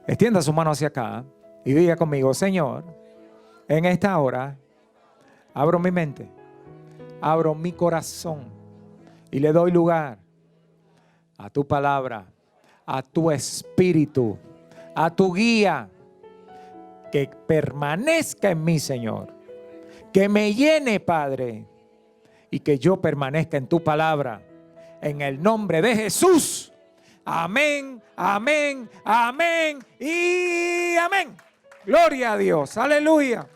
Extienda su mano hacia acá y diga conmigo: Señor, en esta hora abro mi mente, abro mi corazón y le doy lugar a tu palabra, a tu espíritu, a tu guía, que permanezca en mí, Señor, que me llene, Padre, y que yo permanezca en tu palabra, en el nombre de Jesús. Amén, amén, amén y amén. Gloria a Dios, aleluya.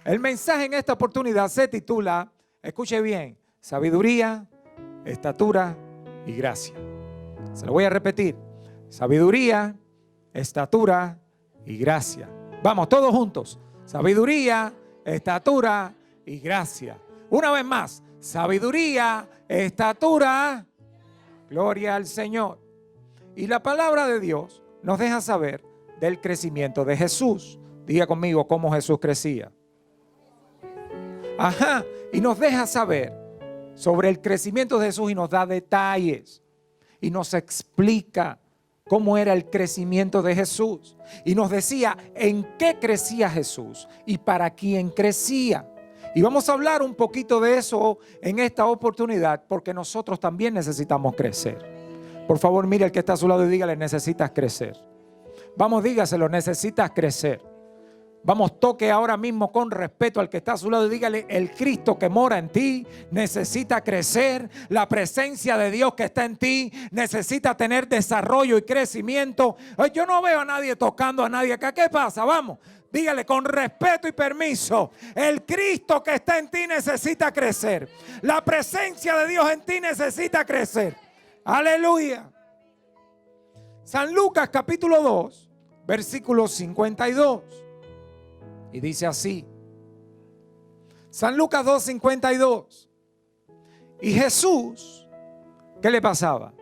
El mensaje en esta oportunidad se titula, escuche bien, sabiduría, estatura y gracia. Se lo voy a repetir: sabiduría, estatura y gracia. Vamos, todos juntos: sabiduría, estatura y gracia. Una vez más: sabiduría, estatura, gloria al Señor. Y la palabra de Dios nos deja saber del crecimiento de Jesús. Diga conmigo cómo Jesús crecía. Ajá, y nos deja saber sobre el crecimiento de Jesús y nos da detalles. Y nos explica cómo era el crecimiento de Jesús. Y nos decía en qué crecía Jesús y para quién crecía. Y vamos a hablar un poquito de eso en esta oportunidad, porque nosotros también necesitamos crecer. Por favor, mire al que está a su lado y dígale: necesitas crecer. Vamos, dígaselo: necesitas crecer. Vamos, toque ahora mismo con respeto al que está a su lado y dígale: el Cristo que mora en ti necesita crecer. La presencia de Dios que está en ti necesita tener desarrollo y crecimiento. Yo no veo a nadie tocando a nadie acá. ¿Qué pasa? Vamos, dígale con respeto y permiso: el Cristo que está en ti necesita crecer. La presencia de Dios en ti necesita crecer. Aleluya. San Lucas capítulo 2, versículo 52. Y dice así. San Lucas 2:52. Y Jesús, ¿qué le pasaba?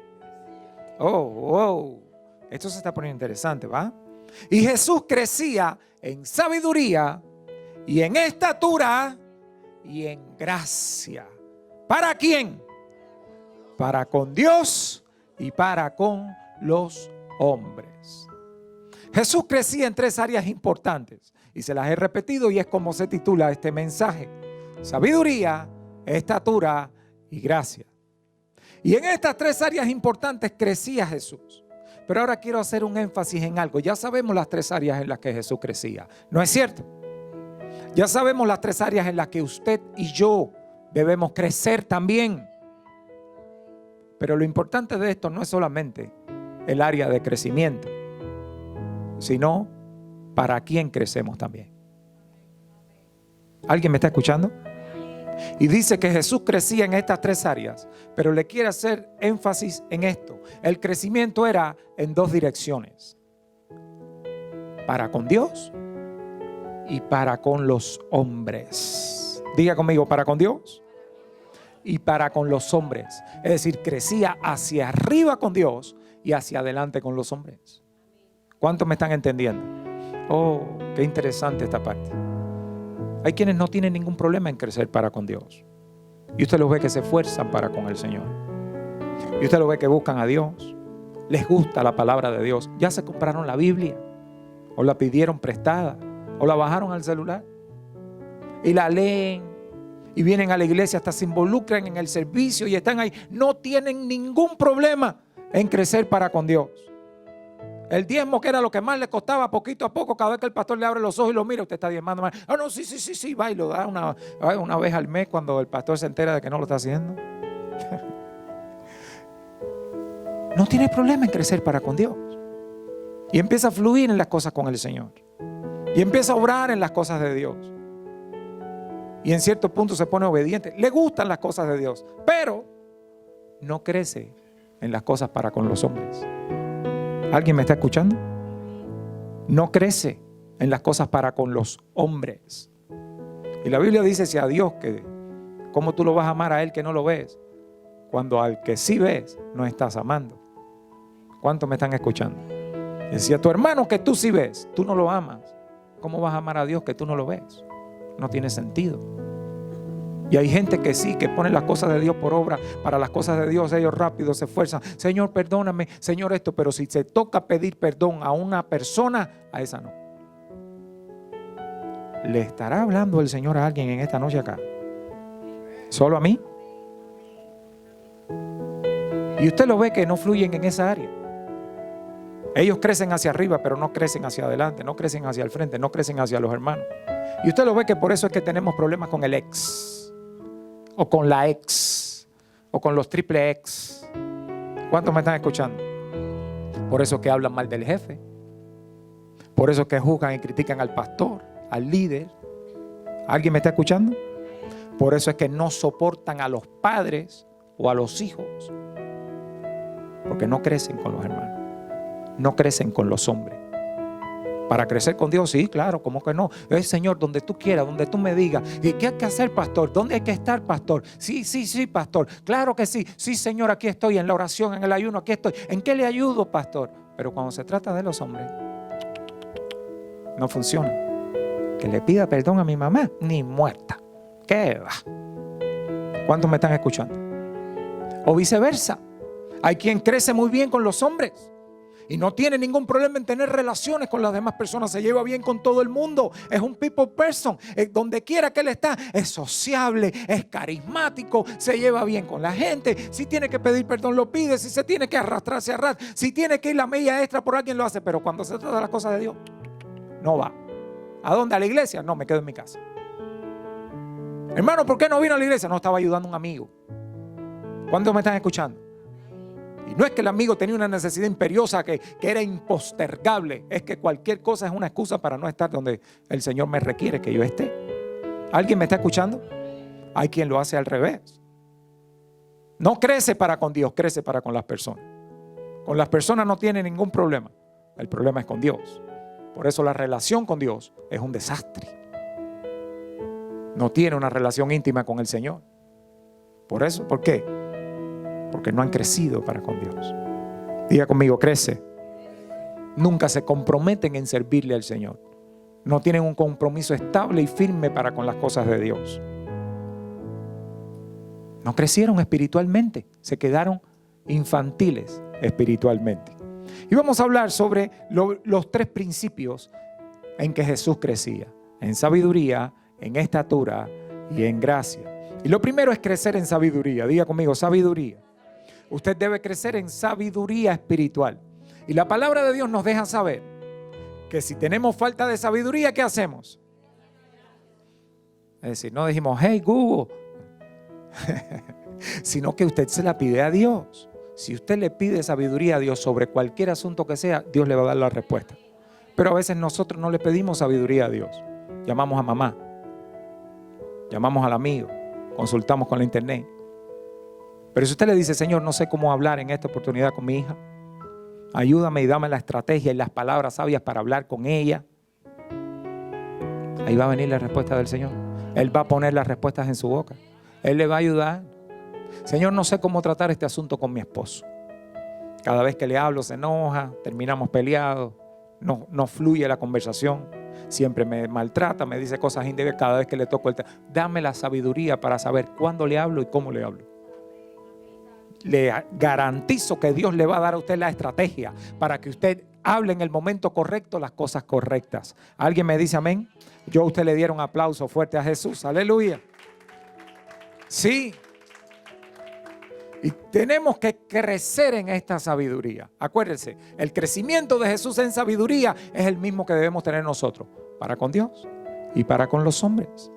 Esto se está poniendo interesante, ¿va? Y Jesús crecía en sabiduría y en estatura y en gracia. ¿Para quién? Para con Dios y para con los hombres. Jesús crecía en 3 áreas importantes y se las he repetido, y es como se titula este mensaje: sabiduría, estatura y gracia. Y en estas 3 áreas importantes crecía Jesús. Pero ahora quiero hacer un énfasis en algo. Ya sabemos las 3 áreas en las que Jesús crecía, ¿no es cierto? Ya sabemos las 3 áreas en las que usted y yo debemos crecer también. Pero lo importante de esto no es solamente el área de crecimiento, sino para quién crecemos también. ¿Alguien me está escuchando? Y dice que Jesús crecía en estas 3 áreas, pero le quiere hacer énfasis en esto. El crecimiento era en 2 direcciones: para con Dios y para con los hombres. Diga conmigo: para con Dios y para con los hombres. Es decir, crecía hacia arriba con Dios y hacia adelante con los hombres. ¿Cuántos me están entendiendo? Oh, qué interesante esta parte. Hay quienes no tienen ningún problema en crecer para con Dios. Y usted los ve que se esfuerzan para con el Señor. Y usted los ve que buscan a Dios. Les gusta la palabra de Dios. Ya se compraron la Biblia, o la pidieron prestada, o la bajaron al celular y la leen. Y vienen a la iglesia, hasta se involucran en el servicio y están ahí. No tienen ningún problema en crecer para con Dios. El diezmo, que era lo que más le costaba, poquito a poco, cada vez que el pastor le abre los ojos y lo mira: usted está diezmando más. Ah, no, sí, va y lo da una vez al mes cuando el pastor se entera de que no lo está haciendo. No tiene problema en crecer para con Dios. Y empieza a fluir en las cosas con el Señor. Y empieza a obrar en las cosas de Dios. Y en cierto punto se pone obediente. Le gustan las cosas de Dios, pero no crece en las cosas para con los hombres. ¿Alguien me está escuchando? No crece en las cosas para con los hombres. Y la Biblia dice: si a Dios, que ¿cómo tú lo vas a amar a Él que no lo ves? Cuando al que sí ves no estás amando. ¿Cuántos me están escuchando? Y si a tu hermano que tú sí ves, tú no lo amas, ¿cómo vas a amar a Dios que tú no lo ves? No tiene sentido. Y hay gente que sí, que pone las cosas de Dios por obra. Para las cosas de Dios ellos rápido se esfuerzan. Señor, perdóname, Señor, esto. Pero si se toca pedir perdón a una persona, a esa no. ¿Le estará hablando el Señor a alguien en esta noche acá? ¿Solo a mí? Y usted lo ve que no fluyen en esa área. Ellos crecen hacia arriba, pero no crecen hacia adelante, no crecen hacia el frente, no crecen hacia los hermanos. Y usted lo ve que por eso es que tenemos problemas con el ex, o con la ex, o con los triple ex. ¿Cuántos me están escuchando? Por eso es que hablan mal del jefe. Por eso es que juzgan y critican al pastor, al líder. ¿Alguien me está escuchando? Por eso es que no soportan a los padres o a los hijos. Porque no crecen con los hermanos. No crecen con los hombres. Para crecer con Dios, sí, claro, ¿cómo que no? Señor, donde tú quieras, donde tú me digas. ¿Y qué hay que hacer, pastor? ¿Dónde hay que estar, pastor? Sí, pastor. Claro que sí. Sí, Señor, aquí estoy en la oración, en el ayuno, aquí estoy. ¿En qué le ayudo, pastor? Pero cuando se trata de los hombres, no funciona. Que le pida perdón a mi mamá, ni muerta. ¿Qué va? ¿Cuántos me están escuchando? O viceversa. Hay quien crece muy bien con los hombres y no tiene ningún problema en tener relaciones con las demás personas. Se lleva bien con todo el mundo. Es un people person. Donde quiera que él está, es sociable, es carismático, se lleva bien con la gente. Si tiene que pedir perdón, lo pide. Si se tiene que arrastrar, se arrastra. Si tiene que ir la milla extra por alguien, lo hace. Pero cuando se trata de las cosas de Dios, no va. ¿A dónde? ¿A la iglesia? No, me quedo en mi casa. Hermano, ¿por qué no vino a la iglesia? No, estaba ayudando a un amigo. ¿Cuántos me están escuchando? Y no es que el amigo tenía una necesidad imperiosa que era impostergable. Es que cualquier cosa es una excusa para no estar donde el Señor me requiere que yo esté. ¿Alguien me está escuchando? Hay quien lo hace al revés. No crece para con Dios, crece para con las personas. Con las personas no tiene ningún problema. El problema es con Dios. Por eso la relación con Dios es un desastre. No tiene una relación íntima con el Señor. Por eso, ¿por qué? Porque no han crecido para con Dios. Diga conmigo, crece. Nunca se comprometen en servirle al Señor. No tienen un compromiso estable y firme para con las cosas de Dios. No crecieron espiritualmente. Se quedaron infantiles espiritualmente. Y vamos a hablar sobre los 3 principios en que Jesús crecía. En sabiduría, en estatura y en gracia. Y lo primero es crecer en sabiduría. Diga conmigo, sabiduría. Usted debe crecer en sabiduría espiritual. Y la palabra de Dios nos deja saber que si tenemos falta de sabiduría, ¿qué hacemos? Es decir, no dijimos, hey Google, sino que usted se la pide a Dios. Si usted le pide sabiduría a Dios sobre cualquier asunto que sea, Dios le va a dar la respuesta. Pero a veces nosotros no le pedimos sabiduría a Dios. Llamamos a mamá, llamamos al amigo, consultamos con la internet. Pero si usted le dice, Señor, no sé cómo hablar en esta oportunidad con mi hija, ayúdame y dame la estrategia y las palabras sabias para hablar con ella, ahí va a venir la respuesta del Señor. Él va a poner las respuestas en su boca. Él le va a ayudar. Señor, no sé cómo tratar este asunto con mi esposo. Cada vez que le hablo se enoja, terminamos peleados, no fluye la conversación. Siempre me maltrata, me dice cosas indebidas cada vez que le toco el tema. Dame la sabiduría para saber cuándo le hablo y cómo le hablo. Le garantizo que Dios le va a dar a usted la estrategia para que usted hable en el momento correcto las cosas correctas. ¿Alguien me dice amén? Yo a usted le diera un aplauso fuerte a Jesús. Aleluya. Sí. Y tenemos que crecer en esta sabiduría. Acuérdense, el crecimiento de Jesús en sabiduría es el mismo que debemos tener nosotros para con Dios y para con los hombres.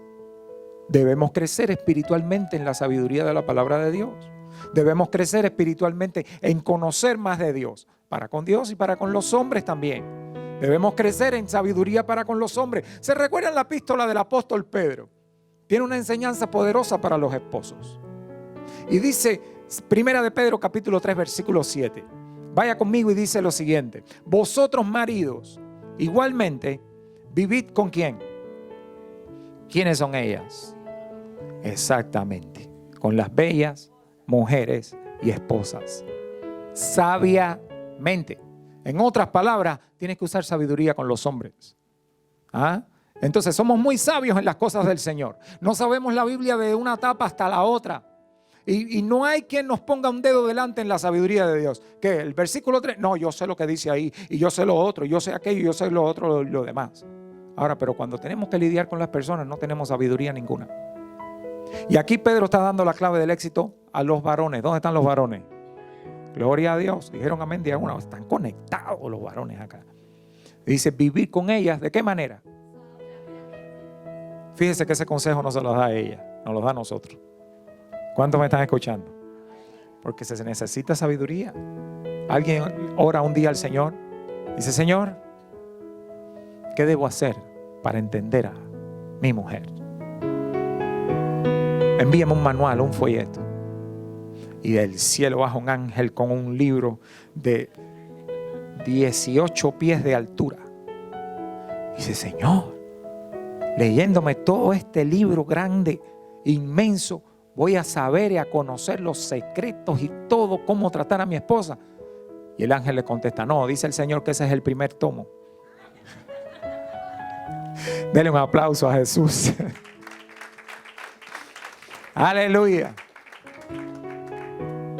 Debemos crecer espiritualmente en la sabiduría de la palabra de Dios. Debemos crecer espiritualmente en conocer más de Dios, para con Dios y para con los hombres también. Debemos crecer en sabiduría para con los hombres. ¿Se recuerdan la epístola del apóstol Pedro? Tiene una enseñanza poderosa para los esposos. Y dice, Primera de Pedro capítulo 3 versículo 7. Vaya conmigo y dice lo siguiente. Vosotros maridos, igualmente, vivid ¿con quién? ¿Quiénes son ellas? Exactamente, con las bellas mujeres y esposas. Sabiamente. En otras palabras, tienes que usar sabiduría con los hombres. Entonces somos muy sabios en las cosas del Señor. No sabemos la Biblia de una etapa hasta la otra. Y no hay quien nos ponga un dedo delante en la sabiduría de Dios. ¿Qué? El versículo 3. No, yo sé lo que dice ahí. Y yo sé lo otro. Yo sé aquello. Yo sé lo otro, lo demás. Ahora, pero cuando tenemos que lidiar con las personas, no tenemos sabiduría ninguna. Y aquí Pedro está dando la clave del éxito a los varones. ¿Dónde están los varones? Gloria a Dios. Dijeron amén día uno. Están conectados los varones acá. Dice, vivir con ellas. ¿De qué manera? Fíjese que ese consejo no se lo da a ella, nos lo da a nosotros. ¿Cuántos me están escuchando? Porque se necesita sabiduría. Alguien ora un día al Señor. Dice, Señor, ¿qué debo hacer para entender a mi mujer? Envíame un manual, un folleto. Y del cielo baja un ángel con un libro de 18 pies de altura. Dice, Señor, leyéndome todo este libro grande, inmenso, voy a saber y a conocer los secretos y todo, cómo tratar a mi esposa. Y el ángel le contesta, no, dice el Señor que ese es el primer tomo. Denle un aplauso a Jesús. Aleluya.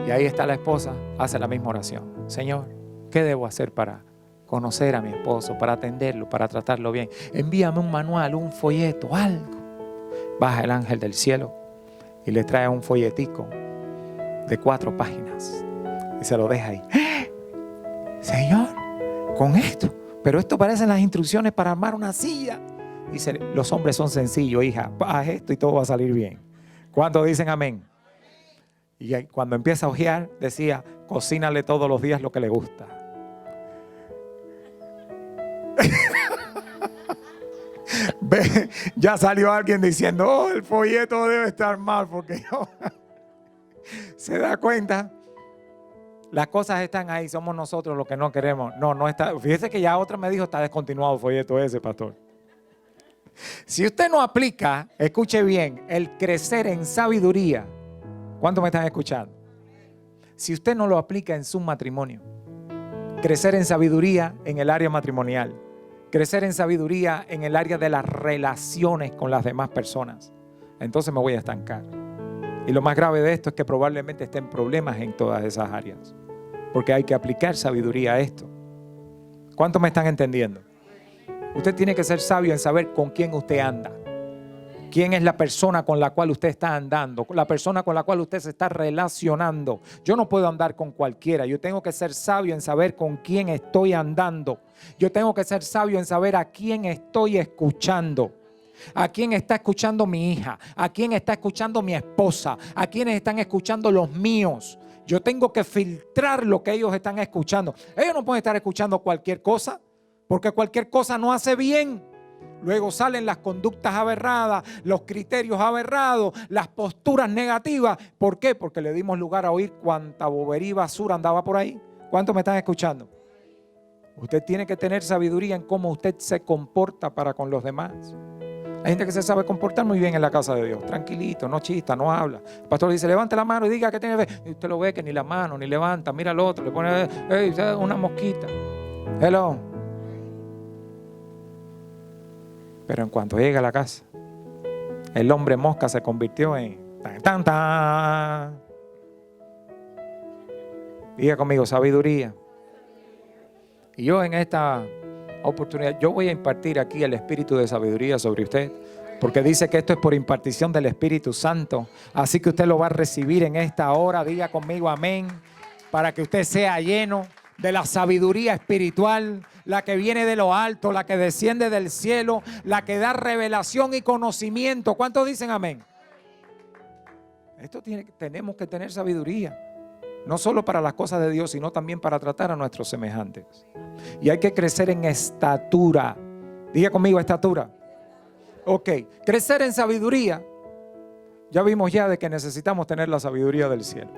Y ahí está la esposa, hace la misma oración. Señor, ¿qué debo hacer para conocer a mi esposo, para atenderlo, para tratarlo bien? Envíame un manual, un folleto, algo. Baja el ángel del cielo y le trae un folletico de 4 páginas y se lo deja ahí. Señor, con esto, pero esto parecen las instrucciones para armar una silla. Dice, los hombres son sencillos, hija, haz esto y todo va a salir bien. ¿Cuántos dicen amén? Y cuando empieza a hojear, decía, cocínale todos los días lo que le gusta. Ya salió alguien diciendo, oh, el folleto debe estar mal, porque se da cuenta. Las cosas están ahí, somos nosotros los que no queremos. No está. Fíjese que ya otra me dijo, está descontinuado el folleto ese, pastor. Si usted no aplica, escuche bien, el crecer en sabiduría. ¿Cuántos me están escuchando? Si usted no lo aplica en su matrimonio, crecer en sabiduría en el área matrimonial, crecer en sabiduría en el área de las relaciones con las demás personas, entonces me voy a estancar. Y lo más grave de esto es que probablemente estén problemas en todas esas áreas, porque hay que aplicar sabiduría a esto. ¿Cuántos me están entendiendo? Usted tiene que ser sabio en saber con quién usted anda. ¿Quién es la persona con la cual usted está andando? La persona con la cual usted se está relacionando. Yo no puedo andar con cualquiera. Yo tengo que ser sabio en saber con quién estoy andando. Yo tengo que ser sabio en saber a quién estoy escuchando. ¿A quién está escuchando mi hija? ¿A quién está escuchando mi esposa? ¿A quiénes están escuchando los míos? Yo tengo que filtrar lo que ellos están escuchando. Ellos no pueden estar escuchando cualquier cosa, porque cualquier cosa no hace bien. Luego salen las conductas aberradas, los criterios aberrados, las posturas negativas. ¿Por qué? Porque le dimos lugar a oír cuánta bobería y basura andaba por ahí. ¿Cuántos me están escuchando? Usted tiene que tener sabiduría en cómo usted se comporta para con los demás. Hay gente que se sabe comportar muy bien en la casa de Dios. Tranquilito, no chista, no habla. El pastor dice, levante la mano y diga que tiene fe. Y usted lo ve que ni la mano, ni levanta. Mira al otro, le pone una mosquita. Hello. Pero en cuanto llega a la casa, el hombre mosca se convirtió en tan, tan, tan. Diga conmigo, sabiduría. Y yo en esta oportunidad, yo voy a impartir aquí el espíritu de sabiduría sobre usted, porque dice que esto es por impartición del Espíritu Santo. Así que usted lo va a recibir en esta hora. Diga conmigo amén, para que usted sea lleno de la sabiduría espiritual, la que viene de lo alto, la que desciende del cielo, la que da revelación y conocimiento. ¿Cuántos dicen amén? Tenemos que tener sabiduría, no solo para las cosas de Dios, sino también para tratar a nuestros semejantes. Y hay que crecer en estatura. Diga conmigo, estatura. Ok, crecer en sabiduría. Ya vimos ya de que necesitamos tener la sabiduría del cielo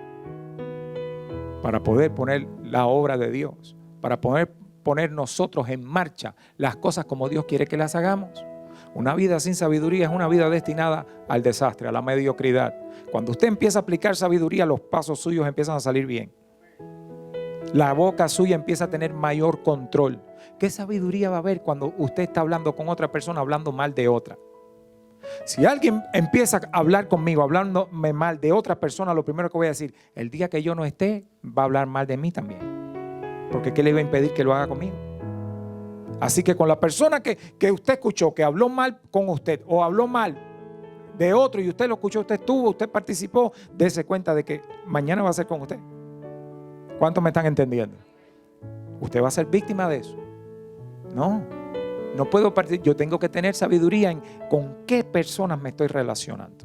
para poder poner la obra de Dios, para poder poner nosotros en marcha las cosas como Dios quiere que las hagamos. Una vida sin sabiduría es una vida destinada al desastre, a la mediocridad. Cuando usted empieza a aplicar sabiduría, los pasos suyos empiezan a salir bien. La boca suya empieza a tener mayor control. ¿Qué sabiduría va a haber cuando usted está hablando con otra persona, hablando mal de otra? Si alguien empieza a hablar conmigo, hablándome mal de otra persona, lo primero que voy a decir, el día que yo no esté, va a hablar mal de mí también. Porque ¿qué le iba a impedir que lo haga conmigo? Así que con la persona que usted escuchó, que habló mal con usted o habló mal de otro y usted lo escuchó, usted estuvo, usted participó, dése cuenta de que mañana va a ser con usted. ¿Cuántos me están entendiendo? Usted va a ser víctima de eso. No puedo participar. Yo tengo que tener sabiduría en con qué personas me estoy relacionando.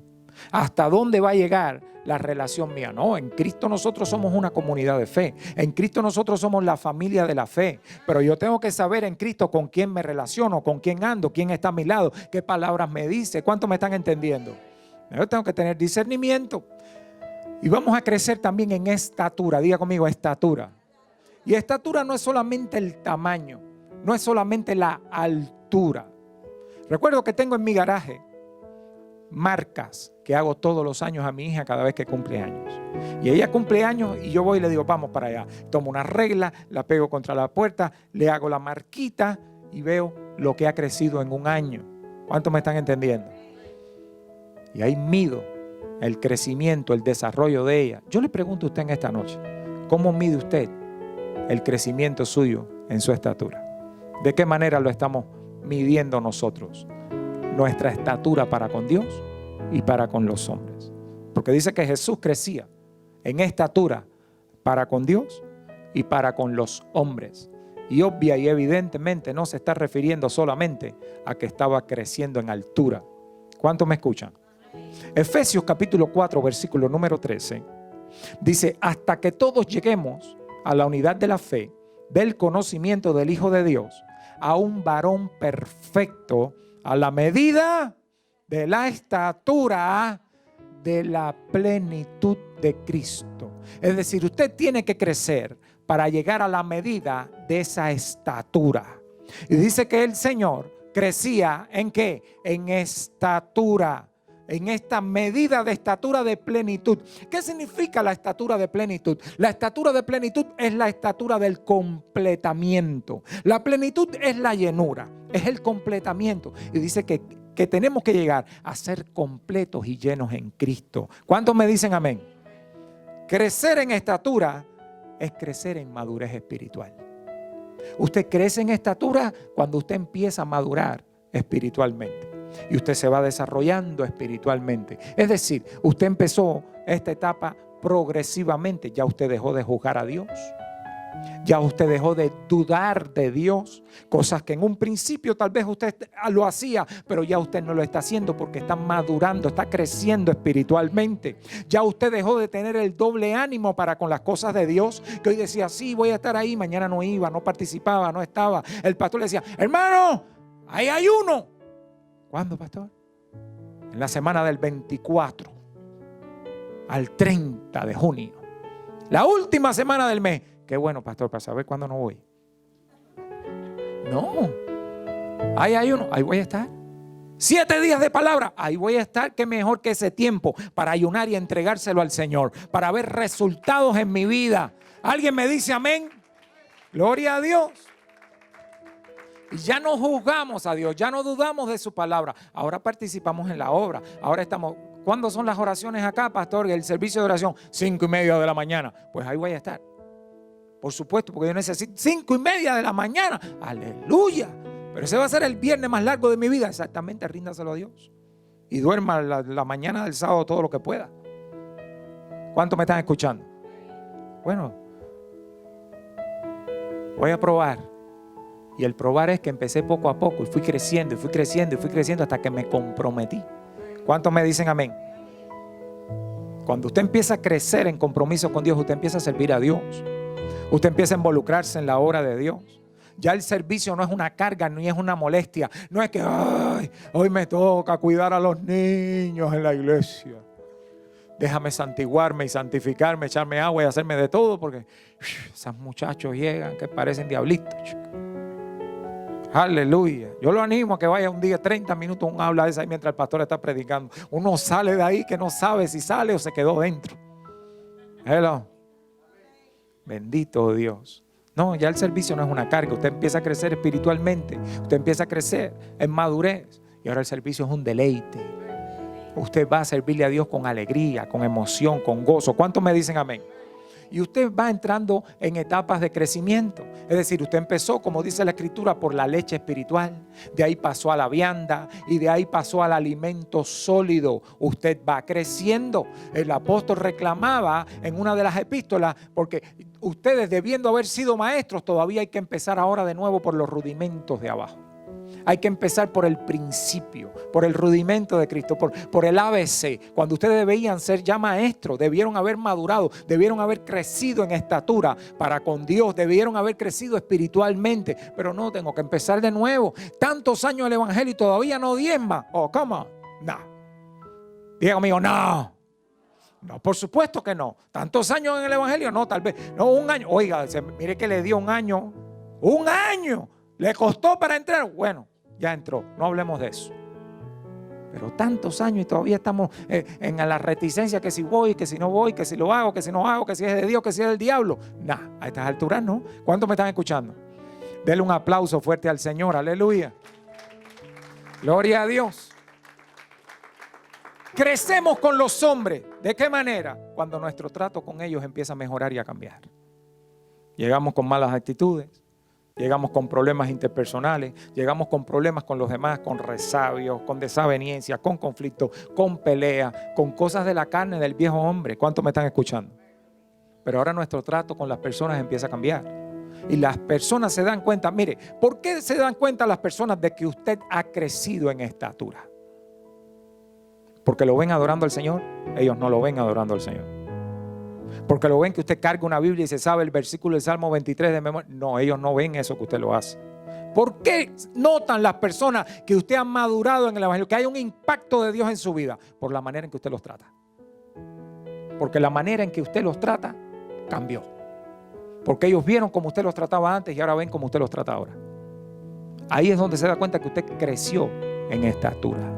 ¿Hasta dónde va a llegar la relación mía? No, en Cristo nosotros somos una comunidad de fe. En Cristo nosotros somos la familia de la fe. Pero yo tengo que saber en Cristo con quién me relaciono, con quién ando, quién está a mi lado, qué palabras me dice. ¿Cuántos me están entendiendo? Yo tengo que tener discernimiento. Y vamos a crecer también en estatura. Diga conmigo, estatura. Y estatura no es solamente el tamaño, no es solamente la altura. Recuerdo que tengo en mi garaje marcas que hago todos los años a mi hija cada vez que cumple años. Y ella cumple años y yo voy y le digo, vamos para allá. Tomo una regla, la pego contra la puerta, le hago la marquita y veo lo que ha crecido en un año. ¿Cuántos me están entendiendo? Y ahí mido el crecimiento, el desarrollo de ella. Yo le pregunto a usted en esta noche, ¿cómo mide usted el crecimiento suyo en su estatura? ¿De qué manera lo estamos midiendo nosotros? Nuestra estatura para con Dios y para con los hombres. Porque dice que Jesús crecía en estatura para con Dios y para con los hombres. Y obvia y evidentemente no se está refiriendo solamente a que estaba creciendo en altura. ¿Cuántos me escuchan? Efesios capítulo 4 versículo número 13 dice, hasta que todos lleguemos a la unidad de la fe, del conocimiento del Hijo de Dios, a un varón perfecto, a la medida de la estatura de la plenitud de Cristo. Es decir, usted tiene que crecer para llegar a la medida de esa estatura. Y dice que el Señor crecía ¿en qué? En estatura. En esta medida de estatura de plenitud. ¿Qué significa la estatura de plenitud? La estatura de plenitud es la estatura del completamiento. La plenitud es la llenura, es el completamiento. Y dice que tenemos que llegar a ser completos y llenos en Cristo. ¿Cuántos me dicen amén? Crecer en estatura es crecer en madurez espiritual. Usted crece en estatura cuando usted empieza a madurar espiritualmente. Y usted se va desarrollando espiritualmente. Es decir, usted empezó esta etapa progresivamente. Ya usted dejó de juzgar a Dios. Ya usted dejó de dudar de Dios. Cosas que en un principio tal vez usted lo hacía, pero ya usted no lo está haciendo porque está madurando, está creciendo espiritualmente. Ya usted dejó de tener el doble ánimo para con las cosas de Dios. Que hoy decía, sí, voy a estar ahí. Mañana no iba, no participaba, no estaba. El pastor le decía, hermano, ahí hay uno. ¿Cuándo, pastor? En la semana del 24 al 30 de junio. La última semana del mes. Qué bueno, pastor, para saber cuándo no voy. No. Ahí hay uno. Ahí voy a estar. 7 días de palabra. Ahí voy a estar. Qué mejor que ese tiempo para ayunar y entregárselo al Señor. Para ver resultados en mi vida. ¿Alguien me dice amén? Gloria a Dios. Y ya no juzgamos a Dios, ya no dudamos de su palabra. Ahora participamos en la obra. Ahora estamos. ¿Cuándo son las oraciones acá, pastor? El servicio de oración, 5:30 de la mañana. Pues ahí voy a estar. Por supuesto, porque yo necesito 5:30 de la mañana. Aleluya. Pero ese va a ser el viernes más largo de mi vida. Exactamente, ríndaselo a Dios. Y duerma la mañana del sábado todo lo que pueda. ¿Cuántos me están escuchando? Bueno, voy a probar. Y el probar es que empecé poco a poco y fui creciendo y fui creciendo y fui creciendo hasta que me comprometí. ¿Cuántos me dicen amén? Cuando usted empieza a crecer en compromiso con Dios, usted empieza a servir a Dios. Usted empieza a involucrarse en la obra de Dios. Ya el servicio no es una carga ni es una molestia. No es que ay, hoy me toca cuidar a los niños en la iglesia. Déjame santiguarme y santificarme, echarme agua y hacerme de todo porque esos muchachos llegan que parecen diablitos. Aleluya. Yo lo animo a que vaya un día 30 minutos un habla de esa ahí mientras el pastor está predicando. Uno sale de ahí que no sabe si sale o se quedó dentro. Hello. Bendito Dios. No, ya el servicio no es una carga. Usted empieza a crecer espiritualmente. Usted empieza a crecer en madurez. Y ahora el servicio es un deleite. Usted va a servirle a Dios con alegría, con emoción, con gozo. ¿Cuántos me dicen amén? Y usted va entrando en etapas de crecimiento. Es decir, usted empezó, como dice la Escritura, por la leche espiritual. De ahí pasó a la vianda y de ahí pasó al alimento sólido. Usted va creciendo. El apóstol reclamaba en una de las epístolas, porque ustedes, debiendo haber sido maestros, todavía hay que empezar ahora de nuevo por los rudimentos de abajo. Hay que empezar por el principio, por el rudimento de Cristo, por el ABC. Cuando ustedes debían ser ya maestros, debieron haber madurado, debieron haber crecido en estatura para con Dios, debieron haber crecido espiritualmente. Pero no, tengo que empezar de nuevo. Tantos años el evangelio y todavía no diezma. Oh, come on. No. Diga conmigo, no. No, por supuesto que no. Tantos años en el evangelio, no, tal vez. No, un año. Oiga, mire que le dio un año. Un año. ¿Le costó para entrar? Bueno, ya entró, no hablemos de eso. Pero tantos años y todavía estamos en la reticencia, que si voy, que si no voy, que si lo hago, que si no hago, que si es de Dios, que si es del diablo. Nah, a estas alturas no. ¿Cuántos me están escuchando? Denle un aplauso fuerte al Señor, aleluya. Gloria a Dios. Crecemos con los hombres. ¿De qué manera? Cuando nuestro trato con ellos empieza a mejorar y a cambiar. Llegamos con malas actitudes. Llegamos con problemas interpersonales, llegamos con problemas con los demás, con resabios, con desaveniencias, con conflictos, con peleas, con cosas de la carne del viejo hombre. ¿Cuántos me están escuchando? Pero ahora nuestro trato con las personas empieza a cambiar. Y las personas se dan cuenta, mire, ¿por qué se dan cuenta las personas de que usted ha crecido en estatura? Porque lo ven adorando al Señor. Ellos no lo ven adorando al Señor. Porque lo ven que usted carga una Biblia y se sabe el versículo del Salmo 23 de memoria. No, ellos no ven eso que usted lo hace. ¿Por qué notan las personas que usted ha madurado en el evangelio, que hay un impacto de Dios en su vida? Por la manera en que usted los trata. Porque la manera en que usted los trata cambió. Porque ellos vieron como usted los trataba antes y ahora ven como usted los trata ahora. Ahí es donde se da cuenta que usted creció en estatura.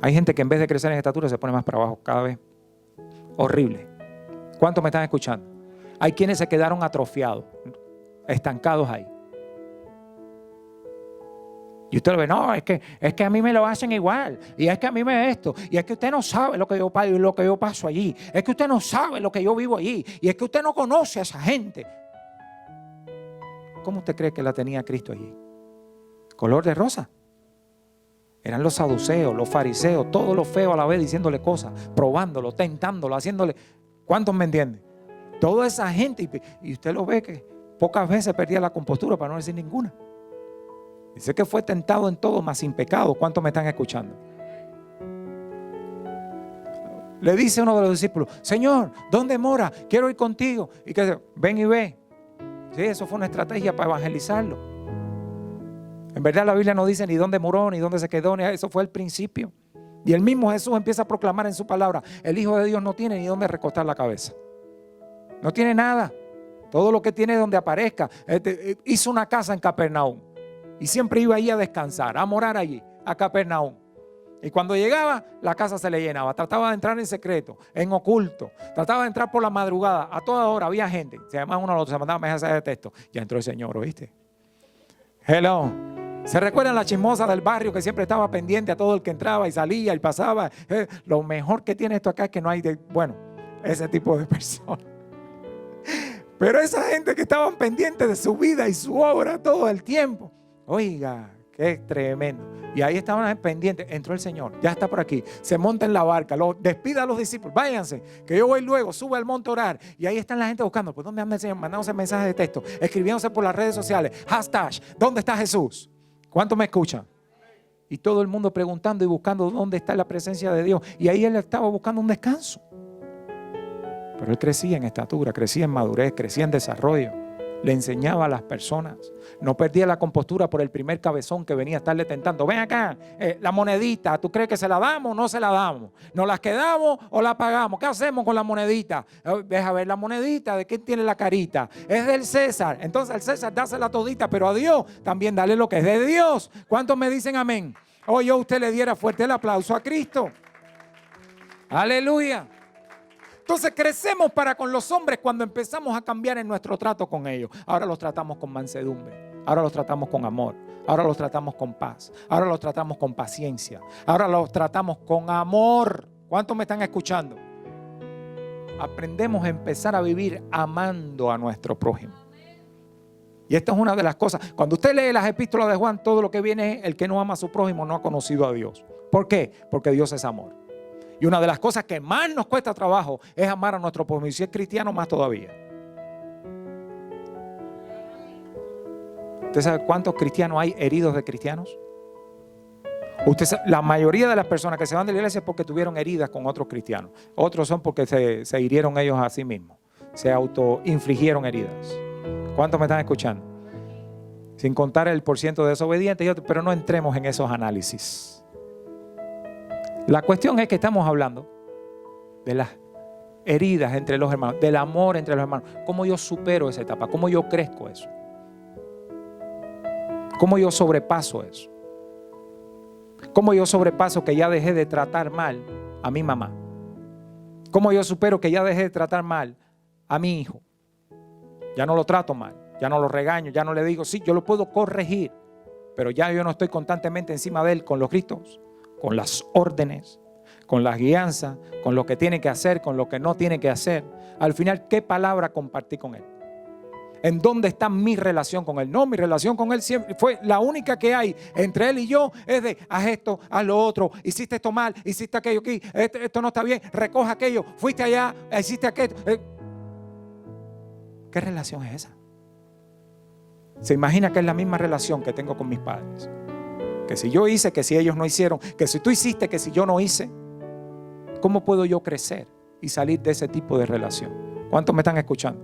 Hay gente que en vez de crecer en estatura se pone más para abajo cada vez. Horrible. ¿Cuántos me están escuchando? Hay quienes se quedaron atrofiados, estancados ahí. Y usted lo ve, no, es que a mí me lo hacen igual. Y es que a mí me esto. Y es que usted no sabe lo que yo paso allí. Es que usted no sabe lo que yo vivo allí. Y es que usted no conoce a esa gente. ¿Cómo usted cree que la tenía Cristo allí? ¿Color de rosa? Eran los saduceos, los fariseos, todos los feos a la vez diciéndole cosas, probándolo, tentándolo, haciéndole. ¿Cuántos me entienden? Toda esa gente, y usted lo ve que pocas veces perdía la compostura, para no decir ninguna. Dice que fue tentado en todo, mas sin pecado. ¿Cuántos me están escuchando? Le dice uno de los discípulos, Señor, ¿dónde mora? Quiero ir contigo. Y que ven y ve. Sí, eso fue una estrategia para evangelizarlo. En verdad la Biblia no dice ni dónde murió, ni dónde se quedó, ni eso fue el principio. Y el mismo Jesús empieza a proclamar en su palabra, el Hijo de Dios no tiene ni dónde recostar la cabeza. No tiene nada. Todo lo que tiene es donde aparezca. Hizo una casa en Capernaum. Y siempre iba allí a descansar, a morar allí, a Capernaum. Y cuando llegaba, la casa se le llenaba. Trataba de entrar en secreto, en oculto. Trataba de entrar por la madrugada. A toda hora había gente. Se llamaban uno al otro, se mandaban mensajes de texto. Ya entró el Señor, ¿oíste? Hello. ¿Se recuerdan la chismosa del barrio que siempre estaba pendiente a todo el que entraba y salía y pasaba? Lo mejor que tiene esto acá es que no hay, ese tipo de personas. Pero esa gente que estaban pendientes de su vida y su obra todo el tiempo. Oiga, qué tremendo. Y ahí estaban pendientes. Entró el Señor, ya está por aquí. Se monta en la barca, despida a los discípulos. Váyanse, que yo voy luego, sube al monte a orar. Y ahí están la gente buscando. ¿Pues dónde anda el Señor? Mandándose mensajes de texto, escribiéndose por las redes sociales. Hashtag, ¿dónde está Jesús? ¿Cuántos me escuchan? Y todo el mundo preguntando y buscando dónde está la presencia de Dios. Y ahí él estaba buscando un descanso. Pero él crecía en estatura, crecía en madurez, crecía en desarrollo. Le enseñaba a las personas. No perdía la compostura por el primer cabezón que venía a estarle tentando. Ven acá, la monedita, ¿tú crees que se la damos o no se la damos? ¿Nos las quedamos o la pagamos? ¿Qué hacemos con la monedita? Deja ver la monedita, ¿de quién tiene la carita? Es del César. Entonces al César dásela todita, pero a Dios también dale lo que es de Dios. ¿Cuántos me dicen amén? Hoy yo a usted le diera fuerte el aplauso a Cristo. Aleluya. Entonces crecemos para con los hombres cuando empezamos a cambiar en nuestro trato con ellos. Ahora los tratamos con mansedumbre. Ahora los tratamos con amor. Ahora los tratamos con paz. Ahora los tratamos con paciencia. Ahora los tratamos con amor. ¿Cuántos me están escuchando? Aprendemos a empezar a vivir amando a nuestro prójimo. Y esta es una de las cosas. Cuando usted lee las epístolas de Juan, todo lo que viene es: el que no ama a su prójimo no ha conocido a Dios. ¿Por qué? Porque Dios es amor. Y una de las cosas que más nos cuesta trabajo es amar a nuestro prójimo. Y si es cristiano, más todavía. ¿Usted sabe cuántos cristianos hay heridos de cristianos? La mayoría de las personas que se van de la iglesia es porque tuvieron heridas con otros cristianos. Otros son porque se hirieron ellos a sí mismos. Se autoinfligieron heridas. ¿Cuántos me están escuchando? Sin contar el % de desobedientes, pero no entremos en esos análisis. La cuestión es que estamos hablando de las heridas entre los hermanos, del amor entre los hermanos. ¿Cómo yo supero esa etapa? ¿Cómo yo crezco eso? ¿Cómo yo sobrepaso eso? ¿Cómo yo sobrepaso que ya dejé de tratar mal a mi mamá? ¿Cómo yo supero que ya dejé de tratar mal a mi hijo? Ya no lo trato mal, ya no lo regaño, ya no le digo, sí, yo lo puedo corregir, pero ya yo no estoy constantemente encima de él con los gritos, con las órdenes, con las guianzas, con lo que tiene que hacer, con lo que no tiene que hacer. Al final, ¿qué palabra compartí con él? ¿En dónde está mi relación con él? No, mi relación con él siempre fue la única que hay entre él y yo, es de: haz esto, haz lo otro, hiciste esto mal, hiciste aquello aquí, esto no está bien, recoja aquello, fuiste allá, hiciste aquello. ¿Qué relación es esa? Se imagina que es la misma relación que tengo con mis padres. Que si yo hice, que si ellos no hicieron, que si tú hiciste, que si yo no hice. ¿Cómo puedo yo crecer y salir de ese tipo de relación? ¿Cuántos me están escuchando?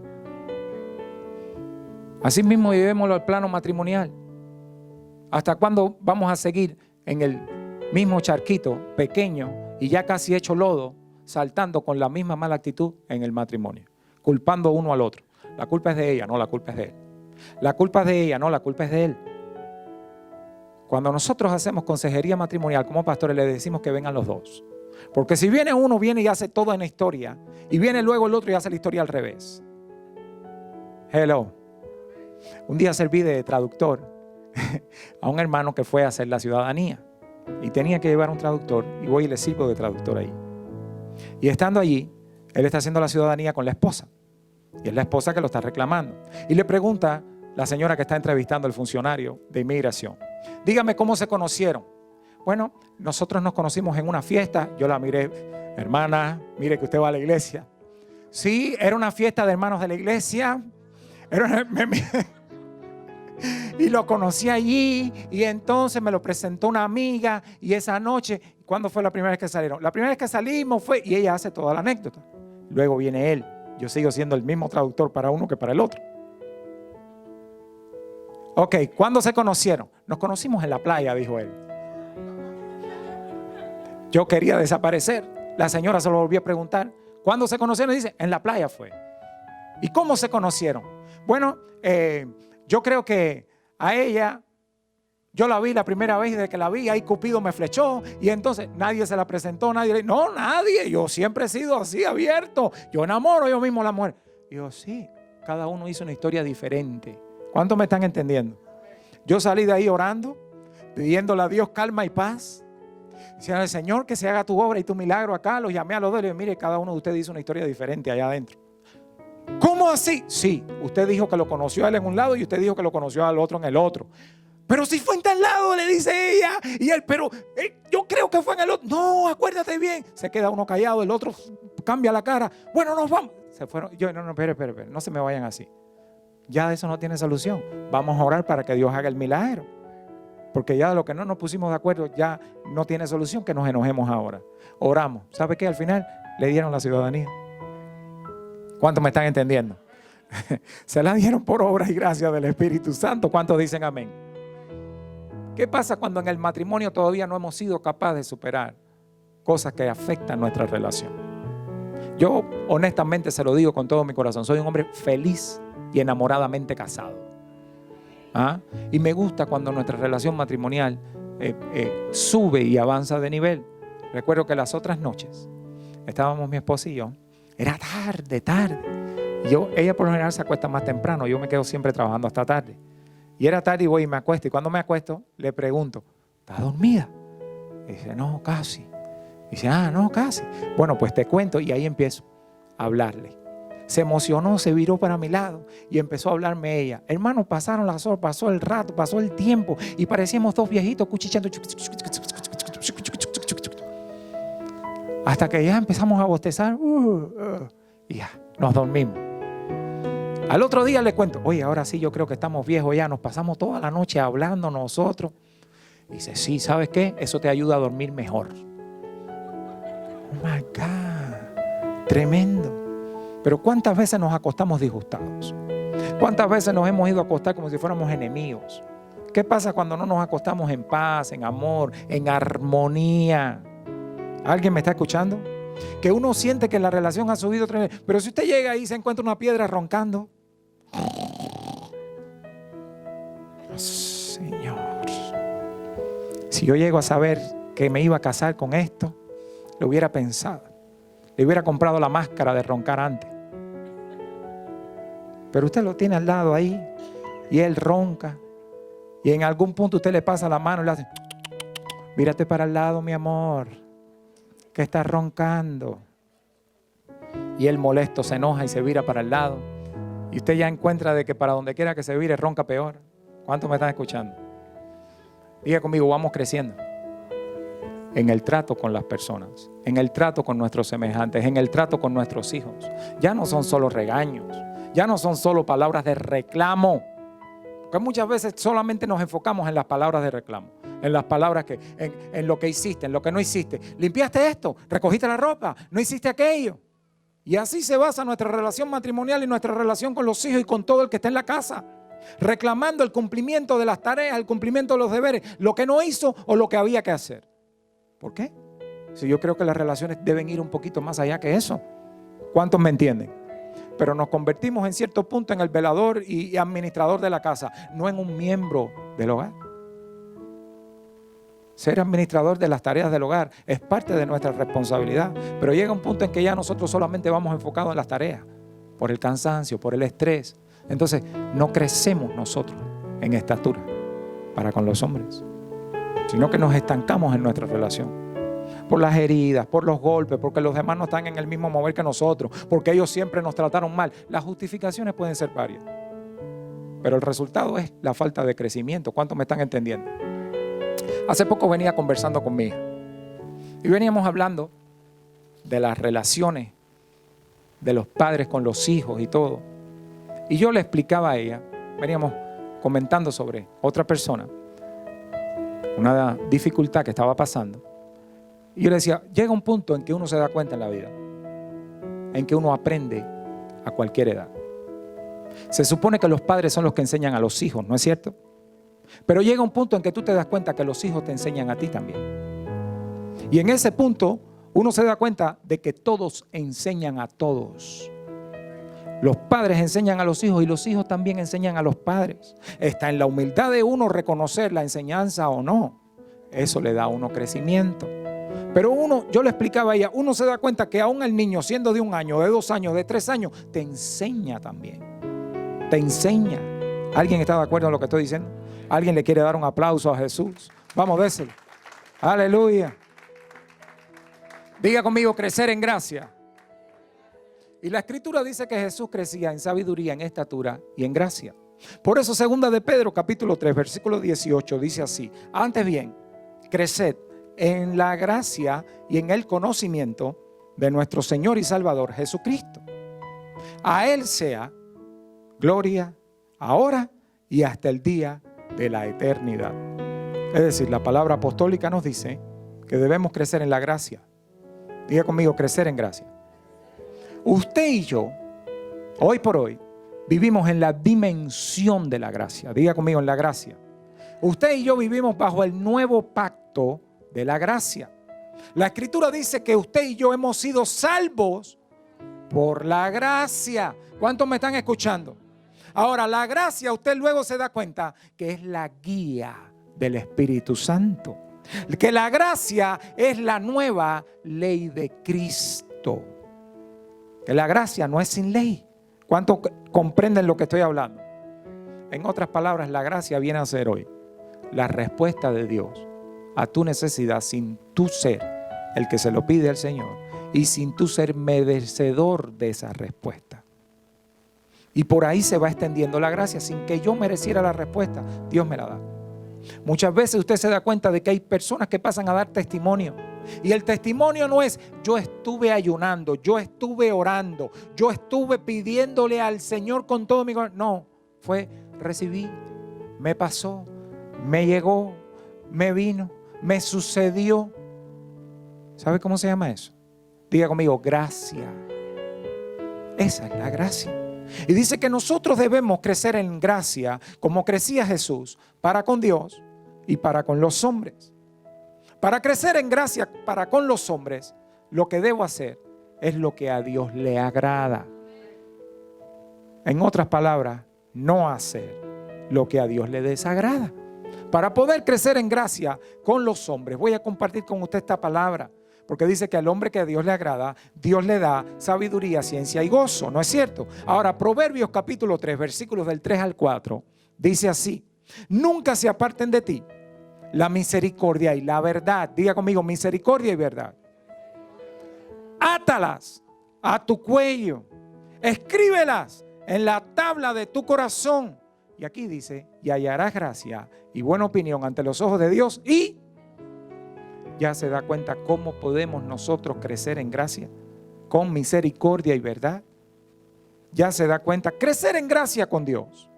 Así mismo llevémoslo al plano matrimonial. ¿Hasta cuándo vamos a seguir en el mismo charquito pequeño y ya casi hecho lodo, saltando con la misma mala actitud en el matrimonio, culpando uno al otro? La culpa es de ella, no, la culpa es de él. La culpa es de ella, no, la culpa es de él. Cuando nosotros hacemos consejería matrimonial como pastores, le decimos que vengan los dos. Porque si viene uno, viene y hace toda una historia, y viene luego el otro y hace la historia al revés. Hello. Un día serví de traductor a un hermano que fue a hacer la ciudadanía y tenía que llevar un traductor, y voy y le sirvo de traductor ahí. Y estando allí, él está haciendo la ciudadanía con la esposa. Y es la esposa que lo está reclamando. Y le pregunta la señora que está entrevistando al funcionario de inmigración: dígame cómo se conocieron. Bueno, nosotros nos conocimos en una fiesta. Yo la miré: hermana, mire que usted va a la iglesia. Sí, era una fiesta de hermanos de la iglesia. Y lo conocí allí, y entonces me lo presentó una amiga, y esa noche, ¿cuándo fue la primera vez que salieron? La primera vez que salimos fue, y ella hace toda la anécdota. Luego viene él. Yo sigo siendo el mismo traductor para uno que para el otro. Ok, ¿cuándo se conocieron? Nos conocimos en la playa, dijo él. Yo quería desaparecer. La señora se lo volvió a preguntar: ¿cuándo se conocieron? Y dice: en la playa fue. ¿Y cómo se conocieron? Bueno, yo creo que a ella, yo la vi la primera vez, y desde que la vi, ahí Cupido me flechó, y entonces nadie se la presentó, nadie. No, nadie. Yo siempre he sido así, abierto. Yo enamoro yo mismo a la mujer. Y yo, sí, cada uno hizo una historia diferente. ¿Cuántos me están entendiendo? Yo salí de ahí orando, pidiéndole a Dios calma y paz. Diciendo: Señor, que se haga tu obra y tu milagro acá. Los llamé a los dos y le dije: mire, cada uno de ustedes hizo una historia diferente allá adentro. ¿Cómo así? Sí, usted dijo que lo conoció a él en un lado y usted dijo que lo conoció al otro en el otro. Pero si fue en tal lado, le dice ella. Y él, pero yo creo que fue en el otro. No, acuérdate bien. Se queda uno callado, el otro cambia la cara. Bueno, nos vamos. Se fueron. Yo, no, espere, no se me vayan así. Ya eso no tiene solución. Vamos a orar para que Dios haga el milagro. Porque ya de lo que no nos pusimos de acuerdo, ya no tiene solución que nos enojemos ahora. Oramos. ¿Sabe qué? Al final le dieron la ciudadanía. ¿Cuántos me están entendiendo? Se la dieron por obra y gracia del Espíritu Santo. ¿Cuántos dicen amén? ¿Qué pasa cuando en el matrimonio todavía no hemos sido capaces de superar cosas que afectan nuestra relación? Yo honestamente se lo digo con todo mi corazón. Soy un hombre feliz y enamoradamente casado. Y me gusta cuando nuestra relación matrimonial sube y avanza de nivel. Recuerdo que las otras noches estábamos mi esposa y yo Era tarde. Ella por lo general se acuesta más temprano. Yo me quedo siempre trabajando hasta tarde. Y era tarde y voy y me acuesto. Y cuando me acuesto, le pregunto, ¿estás dormida? Y dice, no, casi. Y dice, no, casi. Bueno, pues te cuento. Y ahí empiezo a hablarle. Se emocionó, se viró para mi lado y empezó a hablarme ella. Hermano, pasaron las horas, pasó el rato, pasó el tiempo y parecíamos dos viejitos cuchicheando. Hasta que ya empezamos a bostezar y ya, nos dormimos. Al otro día le cuento, oye, ahora sí yo creo que estamos viejos ya, nos pasamos toda la noche hablando nosotros. Y dice, sí, ¿sabes qué? Eso te ayuda a dormir mejor. Oh my God, tremendo. Pero ¿cuántas veces nos acostamos disgustados? ¿Cuántas veces nos hemos ido a acostar como si fuéramos enemigos? ¿Qué pasa cuando no nos acostamos en paz, en amor, en armonía? ¿Alguien me está escuchando? Que uno siente que la relación ha subido tremendo. Pero si usted llega ahí y se encuentra una piedra roncando. Señor. Si yo llego a saber que me iba a casar con esto, lo hubiera pensado. Le hubiera comprado la máscara de roncar antes. Pero usted lo tiene al lado ahí y él ronca. Y en algún punto usted le pasa la mano y le hace, mírate para el lado, mi amor, que estás roncando. Y él molesto se enoja y se vira para el lado. Y usted ya encuentra de que para donde quiera que se vire ronca peor. ¿Cuántos me están escuchando? Diga conmigo, vamos creciendo. En el trato con las personas, en el trato con nuestros semejantes, en el trato con nuestros hijos. Ya no son solo regaños, ya no son solo palabras de reclamo, porque muchas veces solamente nos enfocamos en las palabras de reclamo, en las palabras que, en lo que hiciste, en lo que no hiciste. ¿Limpiaste esto? ¿Recogiste la ropa? ¿No hiciste aquello? Y así se basa nuestra relación matrimonial y nuestra relación con los hijos y con todo el que está en la casa. Reclamando el cumplimiento de las tareas, el cumplimiento de los deberes, lo que no hizo o lo que había que hacer. ¿Por qué? Si yo creo que las relaciones deben ir un poquito más allá que eso. ¿Cuántos me entienden? Pero nos convertimos en cierto punto en el velador y administrador de la casa, no en un miembro del hogar. Ser administrador de las tareas del hogar es parte de nuestra responsabilidad, pero llega un punto en que ya nosotros solamente vamos enfocados en las tareas, por el cansancio, por el estrés. Entonces no crecemos nosotros en estatura para con los hombres, sino que nos estancamos en nuestra relación. Por las heridas, por los golpes, porque los demás no están en el mismo mover que nosotros, porque ellos siempre nos trataron mal. Las justificaciones pueden ser varias, pero el resultado es la falta de crecimiento. ¿Cuántos me están entendiendo? Hace poco venía conversando con mi hija y veníamos hablando de las relaciones de los padres con los hijos y todo. Y yo le explicaba a ella, veníamos comentando sobre otra persona, una dificultad que estaba pasando. Y yo le decía, llega un punto en que uno se da cuenta en la vida, en que uno aprende a cualquier edad. Se supone que los padres son los que enseñan a los hijos, ¿no es cierto? Pero llega un punto en que tú te das cuenta que los hijos te enseñan a ti también. Y en ese punto uno se da cuenta de que todos enseñan a todos. Los padres enseñan a los hijos y los hijos también enseñan a los padres. Está en la humildad de uno reconocer la enseñanza o no. Eso le da a uno crecimiento. Pero yo le explicaba a ella, uno se da cuenta que aún el niño, siendo de 1 año, de 2 años, de 3 años, te enseña también. Te enseña. ¿Alguien está de acuerdo en lo que estoy diciendo? ¿Alguien le quiere dar un aplauso a Jesús? Vamos, déselo. Aleluya. Diga conmigo, crecer en gracia. Y la Escritura dice que Jesús crecía en sabiduría, en estatura y en gracia. Por eso 2 de Pedro, capítulo 3, versículo 18, dice así: antes bien, creced en la gracia y en el conocimiento de nuestro Señor y Salvador Jesucristo. A Él sea gloria ahora y hasta el día de la eternidad. Es decir, la palabra apostólica nos dice que debemos crecer en la gracia. Diga conmigo, crecer en gracia. Usted y yo, hoy por hoy, vivimos en la dimensión de la gracia. Diga conmigo, en la gracia. Usted y yo vivimos bajo el nuevo pacto de la gracia. La Escritura dice que usted y yo hemos sido salvos por la gracia. ¿Cuántos me están escuchando? Ahora, la gracia, usted luego se da cuenta que es la guía del Espíritu Santo. Que la gracia es la nueva ley de Cristo. Que la gracia no es sin ley. ¿Cuántos comprenden lo que estoy hablando? En otras palabras, la gracia viene a ser hoy la respuesta de Dios a tu necesidad sin tú ser el que se lo pide al Señor y sin tú ser merecedor de esa respuesta. Y por ahí se va extendiendo la gracia sin que yo mereciera la respuesta. Dios me la da. Muchas veces usted se da cuenta de que hay personas que pasan a dar testimonio. Y el testimonio no es yo estuve ayunando, yo estuve orando, yo estuve pidiéndole al Señor con todo mi corazón. No, fue recibí, me pasó, me llegó, me vino, me sucedió. ¿Sabe cómo se llama eso? Diga conmigo, gracia. Esa es la gracia. Y dice que nosotros debemos crecer en gracia como crecía Jesús para con Dios y para con los hombres. Para crecer en gracia para con los hombres, lo que debo hacer es lo que a Dios le agrada. En otras palabras, no hacer lo que a Dios le desagrada. Para poder crecer en gracia con los hombres, voy a compartir con usted esta palabra. Porque dice que al hombre que a Dios le agrada, Dios le da sabiduría, ciencia y gozo. ¿No es cierto? Ahora, Proverbios capítulo 3, versículos del 3 al 4, dice así: nunca se aparten de ti la misericordia y la verdad. Diga conmigo, misericordia y verdad. Átalas a tu cuello, escríbelas en la tabla de tu corazón. Y aquí dice, y hallarás gracia y buena opinión ante los ojos de Dios. Y ya se da cuenta cómo podemos nosotros crecer en gracia, con misericordia y verdad. Ya se da cuenta, crecer en gracia con Dios,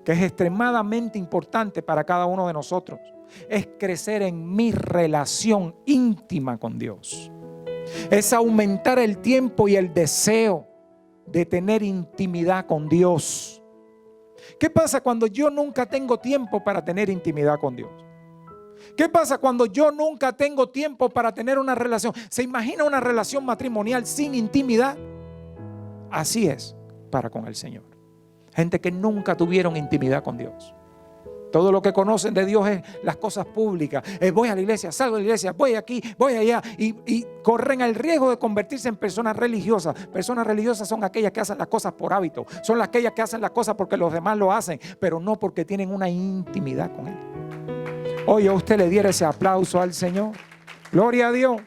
que es extremadamente importante para cada uno de nosotros, es crecer en mi relación íntima con Dios. Es aumentar el tiempo y el deseo de tener intimidad con Dios. ¿Qué pasa cuando yo nunca tengo tiempo para tener intimidad con Dios? ¿Qué pasa cuando yo nunca tengo tiempo para tener una relación? ¿Se imagina una relación matrimonial sin intimidad? Así es para con el Señor. Gente que nunca tuvieron intimidad con Dios. Todo lo que conocen de Dios es las cosas públicas. Voy a la iglesia, salgo de la iglesia, voy aquí, voy allá. Y corren el riesgo de convertirse en personas religiosas. Personas religiosas son aquellas que hacen las cosas por hábito. Son aquellas que hacen las cosas porque los demás lo hacen, pero no porque tienen una intimidad con Él. Hoy a usted le diera ese aplauso al Señor. Gloria a Dios.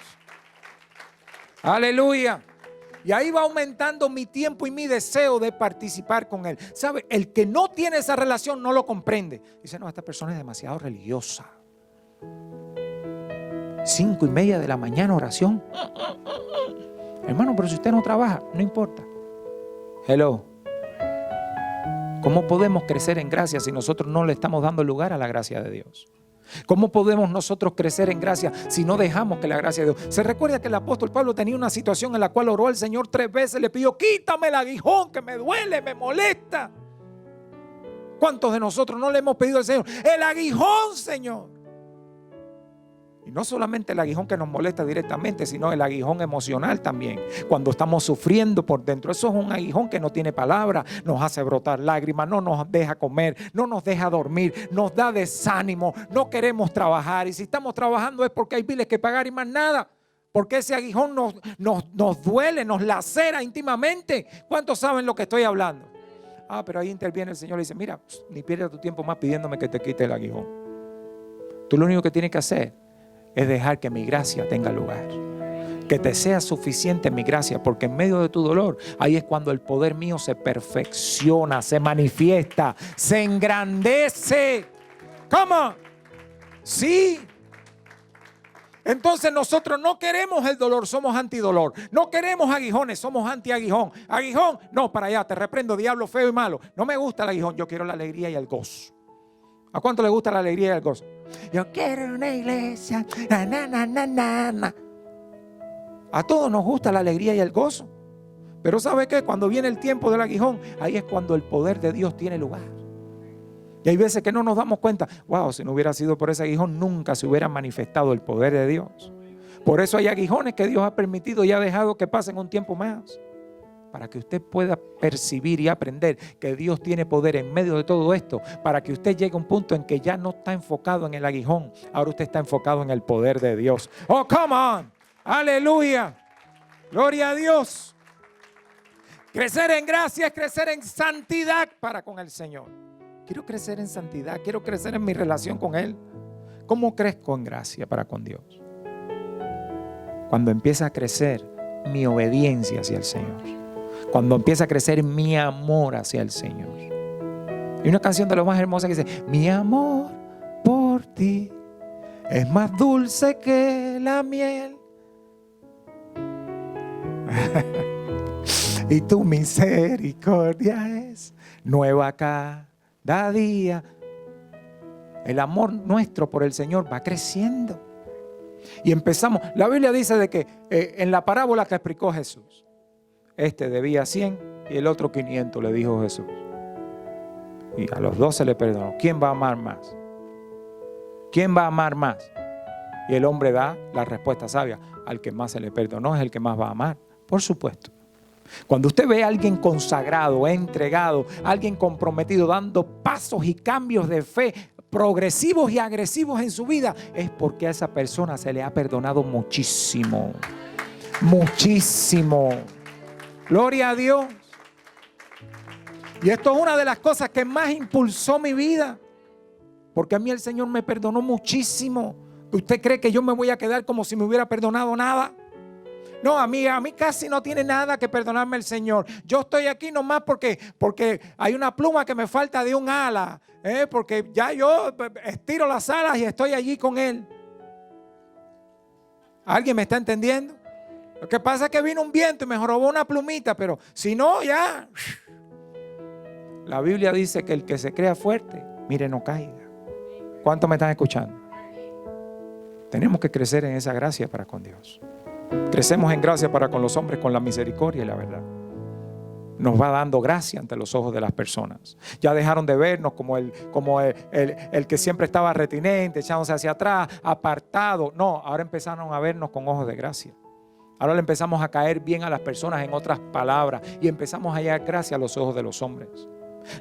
Aleluya. Y ahí va aumentando mi tiempo y mi deseo de participar con Él. ¿Sabe? El que no tiene esa relación no lo comprende. Dice, no, esta persona es demasiado religiosa. 5:30 de la mañana oración. Hermano, pero si usted no trabaja, no importa. Hello. ¿Cómo podemos crecer en gracia si nosotros no le estamos dando lugar a la gracia de Dios? ¿Cómo podemos nosotros crecer en gracia si no dejamos que la gracia de Dios? Se recuerda que el apóstol Pablo tenía una situación en la cual oró al Señor 3 veces, le pidió, quítame el aguijón que me duele, me molesta. ¿Cuántos de nosotros no le hemos pedido al Señor el aguijón, Señor? Y no solamente el aguijón que nos molesta directamente, sino el aguijón emocional también. Cuando estamos sufriendo por dentro, eso es un aguijón que no tiene palabra, nos hace brotar lágrimas, no nos deja comer, no nos deja dormir, nos da desánimo, no queremos trabajar. Y si estamos trabajando es porque hay biles que pagar y más nada. Porque ese aguijón nos duele, nos lacera íntimamente. ¿Cuántos saben lo que estoy hablando? Pero ahí interviene el Señor y dice, mira, ni pierdas tu tiempo más pidiéndome que te quite el aguijón. Tú lo único que tienes que hacer es dejar que mi gracia tenga lugar. Que te sea suficiente mi gracia, porque en medio de tu dolor, ahí es cuando el poder mío se perfecciona, se manifiesta, se engrandece. ¿Cómo? Sí. Entonces nosotros no queremos el dolor, somos antidolor. No queremos aguijones, somos anti-aguijón. Aguijón, no, para allá, te reprendo, diablo feo y malo. No me gusta el aguijón, yo quiero la alegría y el gozo. ¿A cuánto le gusta la alegría y el gozo? Yo quiero una iglesia. Na. A todos nos gusta la alegría y el gozo. Pero ¿sabe qué? Cuando viene el tiempo del aguijón, ahí es cuando el poder de Dios tiene lugar. Y hay veces que no nos damos cuenta. Wow, si no hubiera sido por ese aguijón, nunca se hubiera manifestado el poder de Dios. Por eso hay aguijones que Dios ha permitido y ha dejado que pasen un tiempo más. Para que usted pueda percibir y aprender que Dios tiene poder en medio de todo esto, para que usted llegue a un punto en que ya no está enfocado en el aguijón, ahora usted está enfocado en el poder de Dios. Oh, come on, aleluya, gloria a Dios. Crecer en gracia es crecer en santidad para con el Señor. Quiero crecer en santidad, quiero crecer en mi relación con Él. ¿Cómo crezco en gracia para con Dios? Cuando empieza a crecer mi obediencia hacia el Señor. Cuando empieza a crecer mi amor hacia el Señor. Hay una canción de lo más hermosa que dice: mi amor por ti es más dulce que la miel. Y tu misericordia es nueva cada día. El amor nuestro por el Señor va creciendo. Y empezamos. La Biblia dice de que en la parábola que explicó Jesús, este debía 100 y el otro 500, le dijo Jesús. Y a los dos se le perdonó. ¿Quién va a amar más? ¿Quién va a amar más? Y el hombre da la respuesta sabia: al que más se le perdonó es el que más va a amar. Por supuesto. Cuando usted ve a alguien consagrado, entregado, alguien comprometido, dando pasos y cambios de fe progresivos y agresivos en su vida, es porque a esa persona se le ha perdonado muchísimo. Muchísimo. Gloria a Dios. Y esto es una de las cosas que más impulsó mi vida, porque a mí el Señor me perdonó muchísimo. ¿Usted cree que yo me voy a quedar como si me hubiera perdonado nada? No, a mí casi no tiene nada que perdonarme el Señor. Yo estoy aquí nomás porque hay una pluma que me falta de un ala, porque ya yo estiro las alas y estoy allí con Él. ¿Alguien me está entendiendo? Lo que pasa es que vino un viento y me robó una plumita, pero si no, ya. La Biblia dice que el que se crea fuerte, mire, no caiga. ¿Cuántos me están escuchando? Tenemos que crecer en esa gracia para con Dios. Crecemos en gracia para con los hombres con la misericordia y la verdad. Nos va dando gracia ante los ojos de las personas. Ya dejaron de vernos como el que siempre estaba retinente, echándose hacia atrás, apartado. No, ahora empezaron a vernos con ojos de gracia. Ahora le empezamos a caer bien a las personas, en otras palabras, y empezamos a hallar gracia a los ojos de los hombres.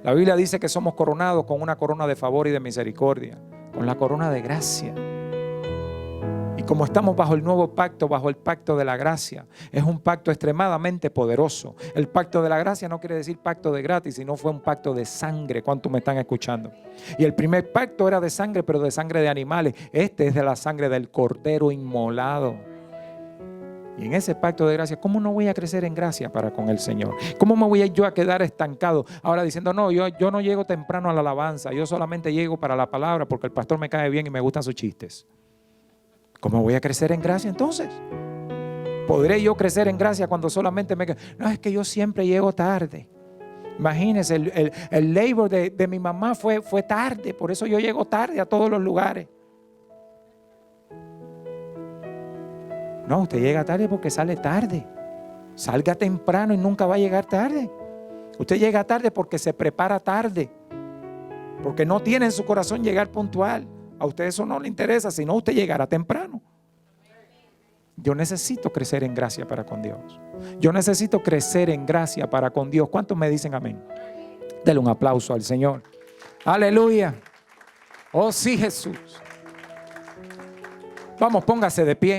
La Biblia dice que somos coronados con una corona de favor y de misericordia, con la corona de gracia. Y como estamos bajo el nuevo pacto, bajo el pacto de la gracia, es un pacto extremadamente poderoso. El pacto de la gracia no quiere decir pacto de gratis, sino fue un pacto de sangre. ¿Cuántos me están escuchando? Y el primer pacto era de sangre, pero de sangre de animales. Este es de la sangre del cordero inmolado. Y en ese pacto de gracia, ¿cómo no voy a crecer en gracia para con el Señor? ¿Cómo me voy yo a quedar estancado ahora diciendo, no, yo no llego temprano a la alabanza, yo solamente llego para la palabra porque el pastor me cae bien y me gustan sus chistes? ¿Cómo voy a crecer en gracia entonces? ¿Podré yo crecer en gracia cuando solamente no, es que yo siempre llego tarde? Imagínense, el labor de mi mamá fue tarde, por eso yo llego tarde a todos los lugares. No, usted llega tarde porque sale tarde. Salga temprano y nunca va a llegar tarde. Usted llega tarde porque se prepara tarde, porque no tiene en su corazón llegar puntual. A usted eso no le interesa, sino usted llegará temprano. Yo necesito crecer en gracia para con Dios. Yo necesito crecer en gracia para con Dios. ¿Cuántos me dicen amén? Dele un aplauso al Señor. Aleluya. Oh sí, Jesús. Vamos, póngase de pie.